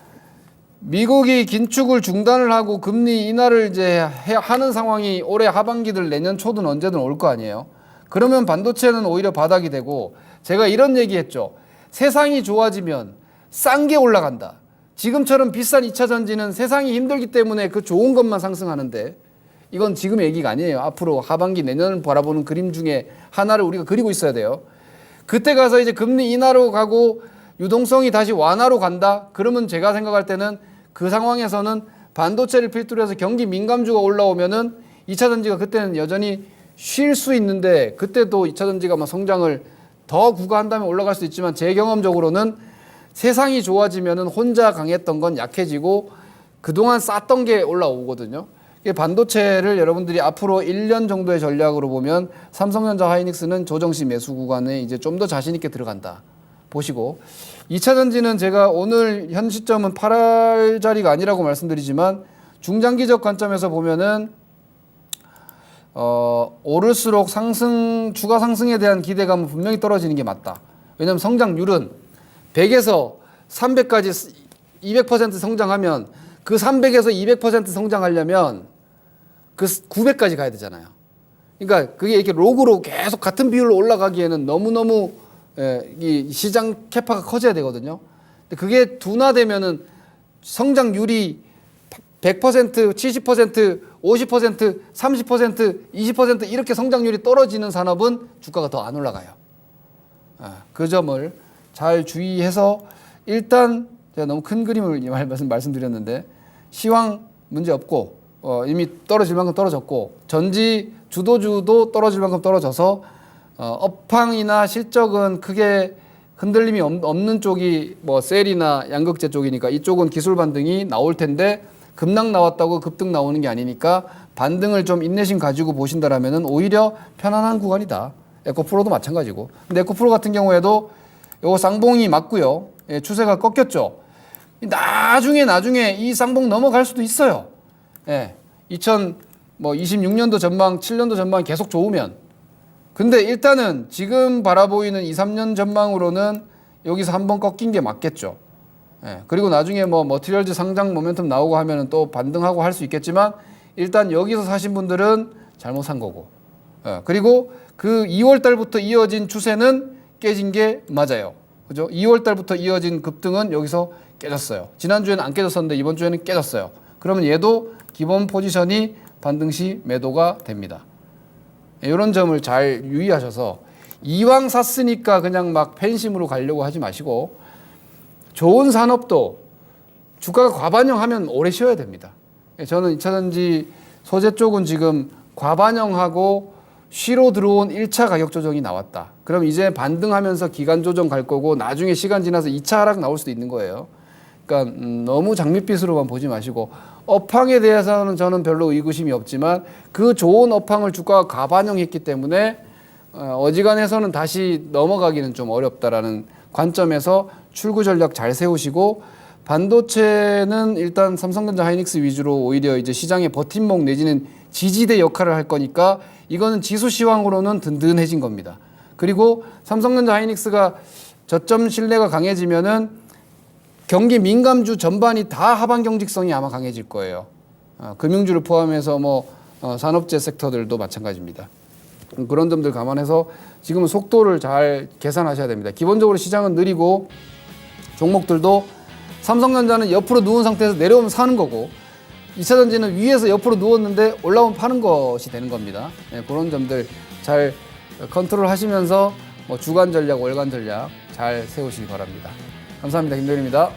미국이 긴축을 중단을 하고 금리 인하를 이제 하는 상황이 올해 하반기든 내년 초든 언제든 올 거 아니에요. 그러면 반도체는 오히려 바닥이 되고 제가 이런 얘기했죠. 세상이 좋아지면 싼 게 올라간다. 지금처럼 비싼 2차 전지는 세상이 힘들기 때문에 그 좋은 것만 상승하는데 이건 지금 얘기가 아니에요. 앞으로 하반기 내년을 바라보는 그림 중에 하나를 우리가 그리고 있어야 돼요. 그때 가서 이제 금리 인하로 가고 유동성이 다시 완화로 간다. 그러면 제가 생각할 때는 그 상황에서는 반도체를 필두로 해서 경기 민감주가 올라오면은 2차 전지가 그때는 여전히 쉴 수 있는데 그때도 2차 전지가 막 성장을 더 구가한 다음에 올라갈 수 있지만 제 경험적으로는 세상이 좋아지면은 혼자 강했던 건 약해지고 그동안 쌌던 게 올라오거든요. 반도체를 여러분들이 앞으로 1년 정도의 전략으로 보면 삼성전자 하이닉스는 조정시 매수 구간에 이제 좀 더 자신 있게 들어간다. 보시고 2차 전지는 제가 오늘 현 시점은 8할 자리가 아니라고 말씀드리지만 중장기적 관점에서 보면은 오를수록 추가 상승에 대한 기대감은 분명히 떨어지는 게 맞다. 왜냐하면 성장률은 100에서 300까지 200% 성장하면 그 300에서 200% 성장하려면 그 900까지 가야 되잖아요. 그러니까 그게 이렇게 로그로 계속 같은 비율로 올라가기에는 너무너무 이 시장 캐파가 커져야 되거든요. 근데 그게 둔화되면은 성장률이 100%, 70%, 50%, 30%, 20% 이렇게 성장률이 떨어지는 산업은 주가가 더 안 올라가요. 그 점을 잘 주의해서 일단 제가 너무 큰 그림을 말씀드렸는데 시황 문제 없고 이미 떨어질 만큼 떨어졌고 전지 주도주도 떨어질 만큼 떨어져서 업황이나 실적은 크게 흔들림이 없는 쪽이 뭐 셀이나 양극재 쪽이니까 이쪽은 기술 반등이 나올 텐데 급락 나왔다고 급등 나오는 게 아니니까 반등을 좀 인내심 가지고 보신다라면은 오히려 편안한 구간이다. 에코프로도 마찬가지고. 근데 에코프로 같은 경우에도 요거 쌍봉이 맞고요. 예, 추세가 꺾였죠. 나중에 이 쌍봉 넘어갈 수도 있어요. 예. 2026년도 전망, 7년도 전망이 계속 좋으면. 근데 일단은 지금 바라보이는 2, 3년 전망으로는 여기서 한번 꺾인 게 맞겠죠. 예. 그리고 나중에 뭐 머티리얼즈 상장 모멘텀 나오고 하면은 또 반등하고 할 수 있겠지만 일단 여기서 사신 분들은 잘못 산 거고. 예. 그리고 그 2월 달부터 이어진 추세는 깨진 게 맞아요. 그죠? 2월 달부터 이어진 급등은 여기서 깨졌어요. 지난주에는 안 깨졌었는데 이번 주에는 깨졌어요. 그러면 얘도 기본 포지션이 반등 시 매도가 됩니다. 이런 점을 잘 유의하셔서 이왕 샀으니까 그냥 막 팬심으로 가려고 하지 마시고 좋은 산업도 주가가 과반영하면 오래 쉬어야 됩니다. 저는 2차전지 소재 쪽은 지금 과반영하고 쉬로 들어온 1차 가격 조정이 나왔다. 그럼 이제 반등하면서 기간 조정 갈 거고 나중에 시간 지나서 2차 하락 나올 수도 있는 거예요. 그러니까 너무 장밋빛으로만 보지 마시고 업황에 대해서는 저는 별로 의구심이 없지만 그 좋은 업황을 주가가 과반영했기 때문에 어지간해서는 다시 넘어가기는 좀 어렵다라는 관점에서 출구 전략 잘 세우시고 반도체는 일단 삼성전자 하이닉스 위주로 오히려 이제 시장의 버팀목 내지는 지지대 역할을 할 거니까 이거는 지수 시황으로는 든든해진 겁니다. 그리고 삼성전자 하이닉스가 저점 신뢰가 강해지면은 경기 민감주 전반이 다 하반 경직성이 아마 강해질 거예요. 금융주를 포함해서 뭐 산업재 섹터들도 마찬가지입니다. 그런 점들 감안해서 지금은 속도를 잘 계산하셔야 됩니다. 기본적으로 시장은 느리고 종목들도 삼성전자는 옆으로 누운 상태에서 내려오면 사는 거고 2차전지는 위에서 옆으로 누웠는데 올라오면 파는 것이 되는 겁니다. 그런 점들 잘 컨트롤 하시면서 뭐 주간 전략, 월간 전략 잘 세우시기 바랍니다. 감사합니다. 김도현입니다.